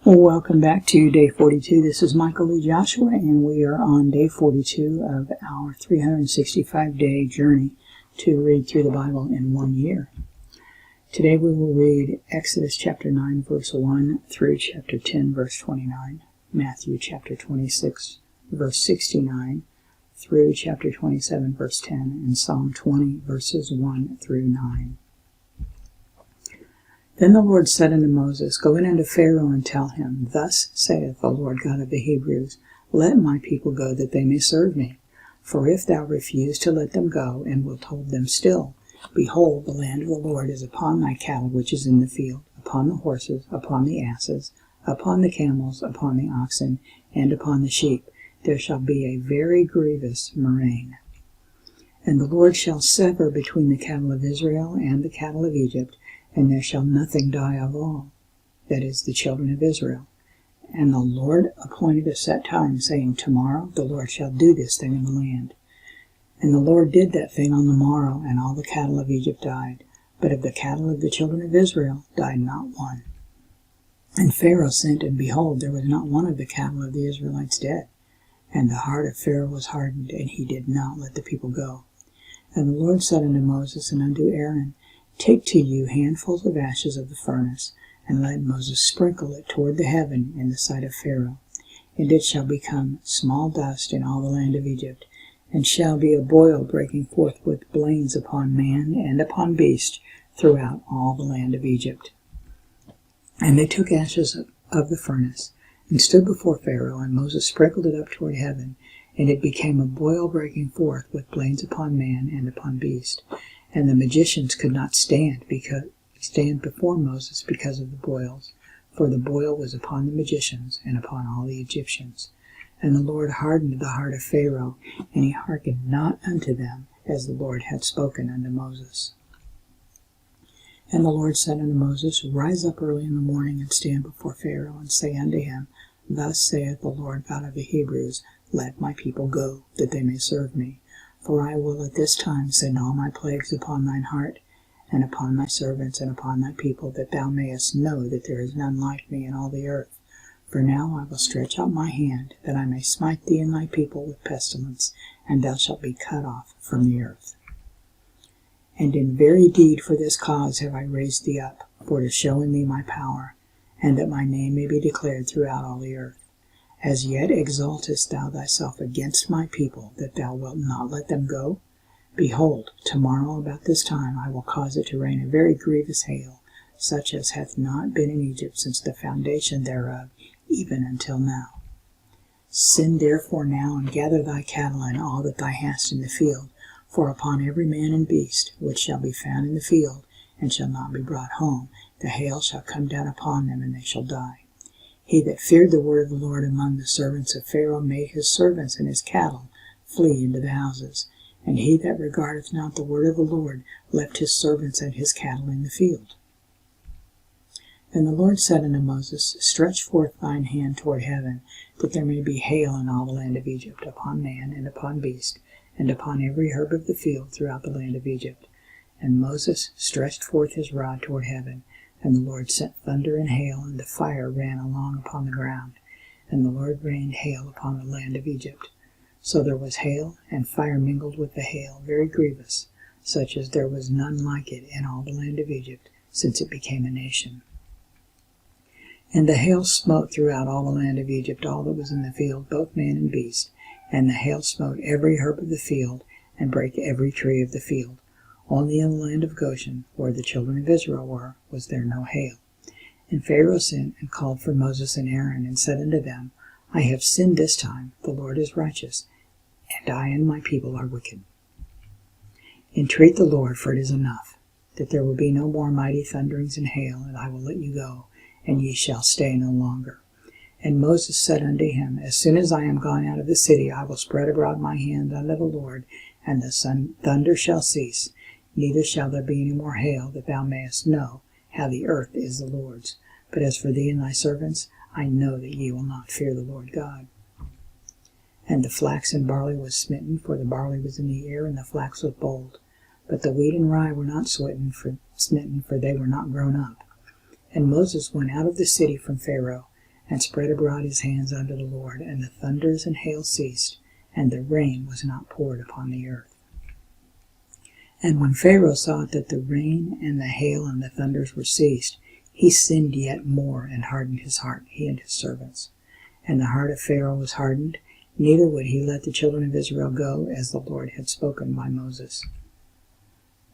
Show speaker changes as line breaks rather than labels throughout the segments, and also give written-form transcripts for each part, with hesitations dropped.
Well, welcome back to day 42. This is Michael Lee Joshua, and we are on day 42 of our 365-day journey to read through the Bible in 1 year. Today we will read Exodus chapter 9, verse 1 through chapter 10, verse 29, Matthew chapter 26, verse 69, through chapter 27, verse 10, and Psalm 20, verses 1 through 9. Then the Lord said unto Moses, Go in unto Pharaoh, and tell him, Thus saith the Lord God of the Hebrews, Let my people go, that they may serve me. For if thou refuse to let them go, and wilt hold them still, behold, the land of the Lord is upon thy cattle which is in the field, upon the horses, upon the asses, upon the camels, upon the oxen, and upon the sheep. There shall be a very grievous murrain. And the Lord shall sever between the cattle of Israel and the cattle of Egypt, and there shall nothing die of all, that is, the children of Israel. And the Lord appointed a set time, saying, Tomorrow the Lord shall do this thing in the land. And the Lord did that thing on the morrow, and all the cattle of Egypt died. But of the cattle of the children of Israel died not one. And Pharaoh sent, and behold, there was not one of the cattle of the Israelites dead. And the heart of Pharaoh was hardened, and he did not let the people go. And the Lord said unto Moses and unto Aaron, Take to you handfuls of ashes of the furnace, and let Moses sprinkle it toward the heaven in the sight of Pharaoh. And it shall become small dust in all the land of Egypt, and shall be a boil breaking forth with blains upon man and upon beast throughout all the land of Egypt. And they took ashes of the furnace, and stood before Pharaoh, and Moses sprinkled it up toward heaven, and it became a boil breaking forth with blains upon man and upon beast. And the magicians could not stand before Moses because of the boils, for the boil was upon the magicians and upon all the Egyptians. And the Lord hardened the heart of Pharaoh, and he hearkened not unto them, as the Lord had spoken unto Moses. And the Lord said unto Moses, Rise up early in the morning, and stand before Pharaoh, and say unto him, Thus saith the Lord God of the Hebrews, Let my people go, that they may serve me. For I will at this time send all my plagues upon thine heart, and upon thy servants, and upon thy people, that thou mayest know that there is none like me in all the earth. For now I will stretch out my hand, that I may smite thee and thy people with pestilence, and thou shalt be cut off from the earth. And in very deed for this cause have I raised thee up, for to show in thee my power, and that my name may be declared throughout all the earth. As yet exaltest thou thyself against my people, that thou wilt not let them go? Behold, tomorrow about this time I will cause it to rain a very grievous hail, such as hath not been in Egypt since the foundation thereof, even until now. Send therefore now, and gather thy cattle and all that thou hast in the field, for upon every man and beast which shall be found in the field, and shall not be brought home, the hail shall come down upon them, and they shall die. He that feared the word of the Lord among the servants of Pharaoh made his servants and his cattle flee into the houses. And he that regardeth not the word of the Lord left his servants and his cattle in the field. And the Lord said unto Moses, Stretch forth thine hand toward heaven, that there may be hail in all the land of Egypt, upon man and upon beast, and upon every herb of the field throughout the land of Egypt. And Moses stretched forth his rod toward heaven, and the Lord sent thunder and hail, and the fire ran along upon the ground. And the Lord rained hail upon the land of Egypt. So there was hail, and fire mingled with the hail, very grievous, such as there was none like it in all the land of Egypt, since it became a nation. And the hail smote throughout all the land of Egypt all that was in the field, both man and beast. And the hail smote every herb of the field, and brake every tree of the field. Only in the land of Goshen, where the children of Israel were, was there no hail. And Pharaoh sent and called for Moses and Aaron, and said unto them, I have sinned this time, the Lord is righteous, and I and my people are wicked. Entreat the Lord, for it is enough, that there will be no more mighty thunderings and hail, and I will let you go, and ye shall stay no longer. And Moses said unto him, As soon as I am gone out of the city, I will spread abroad my hand unto the Lord, and the thunder shall cease, neither shall there be any more hail, that thou mayest know how the earth is the Lord's. But as for thee and thy servants, I know that ye will not fear the Lord God. And the flax and barley was smitten, for the barley was in the ear, and the flax was bold. But the wheat and rye were not smitten, for they were not grown up. And Moses went out of the city from Pharaoh, and spread abroad his hands unto the Lord, and the thunders and hail ceased, and the rain was not poured upon the earth. And when Pharaoh saw that the rain and the hail and the thunders were ceased, he sinned yet more, and hardened his heart, he and his servants. And the heart of Pharaoh was hardened, neither would he let the children of Israel go, as the Lord had spoken by Moses.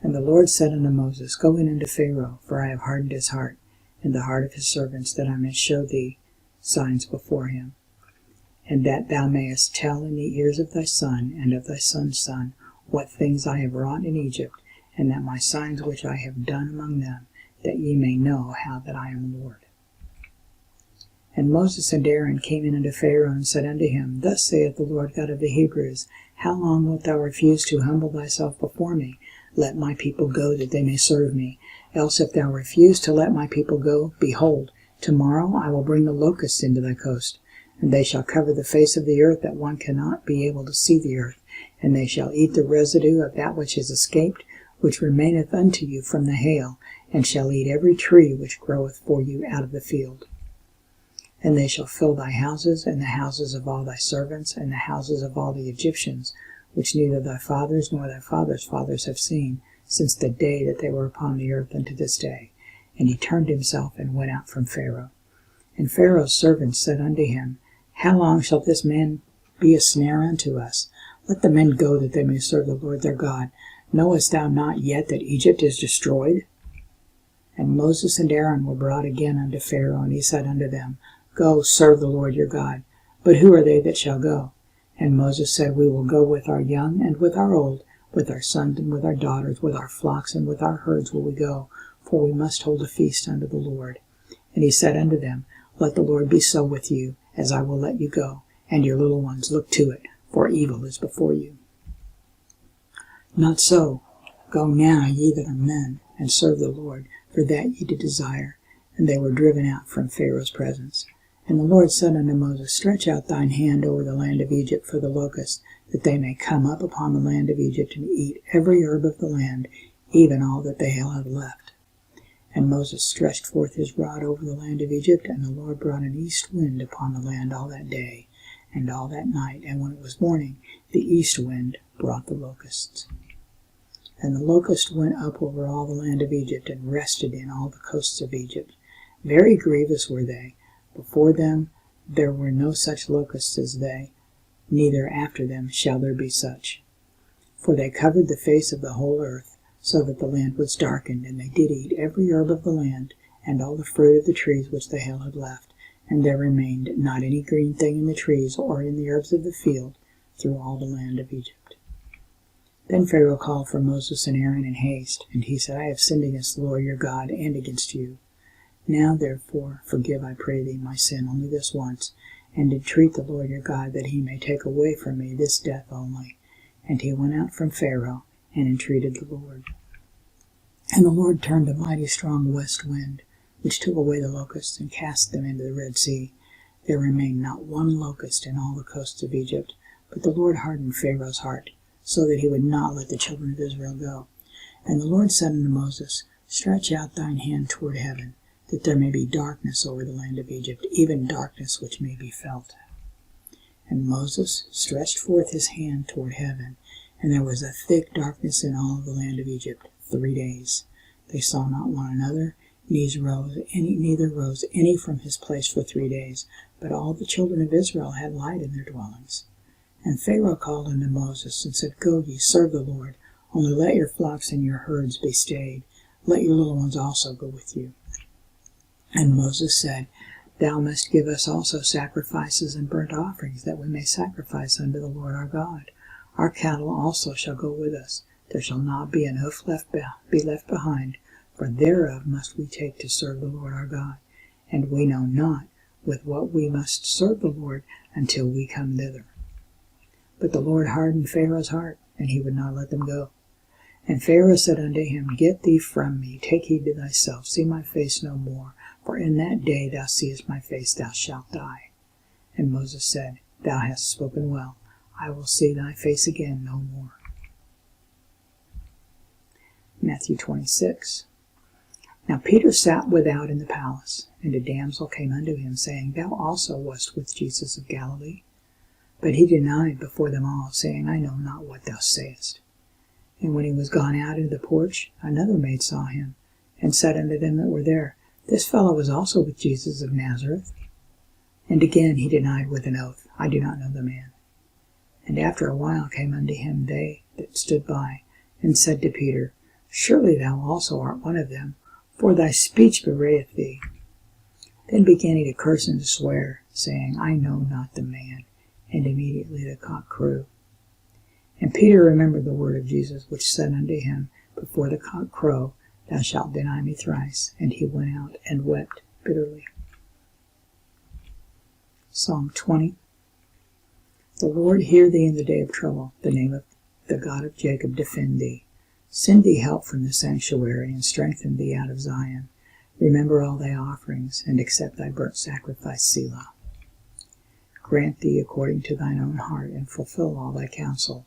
And the Lord said unto Moses, Go in unto Pharaoh, for I have hardened his heart, and the heart of his servants, that I may show thee signs before him, and that thou mayest tell in the ears of thy son and of thy son's son what things I have wrought in Egypt, and that my signs which I have done among them, that ye may know how that I am Lord. And Moses and Aaron came in unto Pharaoh, and said unto him, Thus saith the Lord God of the Hebrews, How long wilt thou refuse to humble thyself before me? Let my people go, that they may serve me. Else if thou refuse to let my people go, behold, tomorrow I will bring the locusts into thy coast, and they shall cover the face of the earth, that one cannot be able to see the earth. And they shall eat the residue of that which is escaped, which remaineth unto you from the hail, and shall eat every tree which groweth for you out of the field. And they shall fill thy houses, and the houses of all thy servants, and the houses of all the Egyptians, which neither thy fathers nor thy fathers' fathers have seen, since the day that they were upon the earth unto this day. And he turned himself and went out from Pharaoh. And Pharaoh's servants said unto him, How long shall this man be a snare unto us? Let the men go, that they may serve the Lord their God. Knowest thou not yet that Egypt is destroyed? And Moses and Aaron were brought again unto Pharaoh, and he said unto them, Go, serve the Lord your God. But who are they that shall go? And Moses said, We will go with our young and with our old, with our sons and with our daughters, with our flocks and with our herds will we go, for we must hold a feast unto the Lord. And he said unto them, Let the Lord be so with you, as I will let you go, and your little ones look to it, for evil is before you. Not so. Go now, ye that are men, and serve the Lord, for that ye did desire. And they were driven out from Pharaoh's presence. And the Lord said unto Moses, Stretch out thine hand over the land of Egypt for the locusts, that they may come up upon the land of Egypt, and eat every herb of the land, even all that the hail hath left. And Moses stretched forth his rod over the land of Egypt, and the Lord brought an east wind upon the land all that day, and all that night. And when it was morning, the east wind brought the locusts. And the locust went up over all the land of Egypt, and rested in all the coasts of Egypt. Very grievous were they. Before them there were no such locusts as they, neither after them shall there be such. For they covered the face of the whole earth, so that the land was darkened, and they did eat every herb of the land, and all the fruit of the trees which the hail had left, and there remained not any green thing in the trees or in the herbs of the field through all the land of Egypt. Then Pharaoh called for Moses and Aaron in haste, and he said, I have sinned against the Lord your God, and against you. Now therefore forgive, I pray thee, my sin only this once, and entreat the Lord your God that he may take away from me this death only. And he went out from Pharaoh, and entreated the Lord. And the Lord turned a mighty strong west wind, which took away the locusts, and cast them into the Red Sea. There remained not one locust in all the coasts of Egypt, but the Lord hardened Pharaoh's heart, so that he would not let the children of Israel go. And the Lord said unto Moses, Stretch out thine hand toward heaven, that there may be darkness over the land of Egypt, even darkness which may be felt. And Moses stretched forth his hand toward heaven, and there was a thick darkness in all the land of Egypt 3 days. They saw not one another, neither rose any from his place for 3 days, but all the children of Israel had light in their dwellings. And Pharaoh called unto Moses, and said, Go ye, serve the Lord, only let your flocks and your herds be stayed. Let your little ones also go with you. And Moses said, Thou must give us also sacrifices and burnt offerings, that we may sacrifice unto the Lord our God. Our cattle also shall go with us. There shall not be an hoof be left behind, for thereof must we take to serve the Lord our God. And we know not with what we must serve the Lord until we come thither. But the Lord hardened Pharaoh's heart, and he would not let them go. And Pharaoh said unto him, Get thee from me, take heed to thyself, see my face no more, for in that day thou seest my face, thou shalt die. And Moses said, Thou hast spoken well, I will see thy face again no more. Matthew 26. Now Peter sat without in the palace, and a damsel came unto him, saying, Thou also wast with Jesus of Galilee. But he denied before them all, saying, I know not what thou sayest. And when he was gone out into the porch, another maid saw him, and said unto them that were there, This fellow was also with Jesus of Nazareth. And again he denied with an oath, I do not know the man. And after a while came unto him they that stood by, and said to Peter, Surely thou also art one of them, for thy speech bewrayeth thee. Then began he to curse and to swear, saying, I know not the man. And immediately the cock crew. And Peter remembered the word of Jesus, which said unto him, Before the cock crow, thou shalt deny me thrice. And he went out and wept bitterly. Psalm 20. The Lord hear thee in the day of trouble. The name of the God of Jacob defend thee. Send thee help from the sanctuary, and strengthen thee out of Zion. Remember all thy offerings, and accept thy burnt sacrifice, Selah. Grant thee according to thine own heart, and fulfill all thy counsel.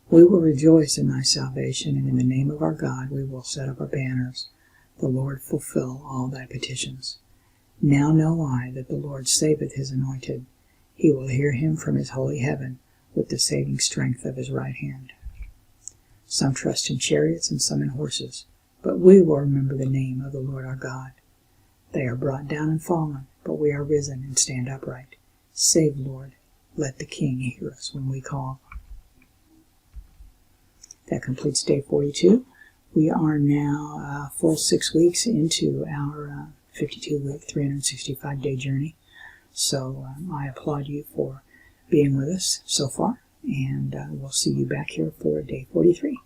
We will rejoice in thy salvation, and in the name of our God we will set up our banners. The Lord fulfill all thy petitions. Now know I that the Lord saveth his anointed. He will hear him from his holy heaven with the saving strength of his right hand. Some trust in chariots and some in horses, but we will remember the name of the Lord our God. They are brought down and fallen, but we are risen and stand upright. Save, Lord. Let the King hear us when we call. That completes day 42. We are now a full 6 weeks into our 52-week, 365-day journey. So I applaud you for being with us so far, and we'll see you back here for day 43.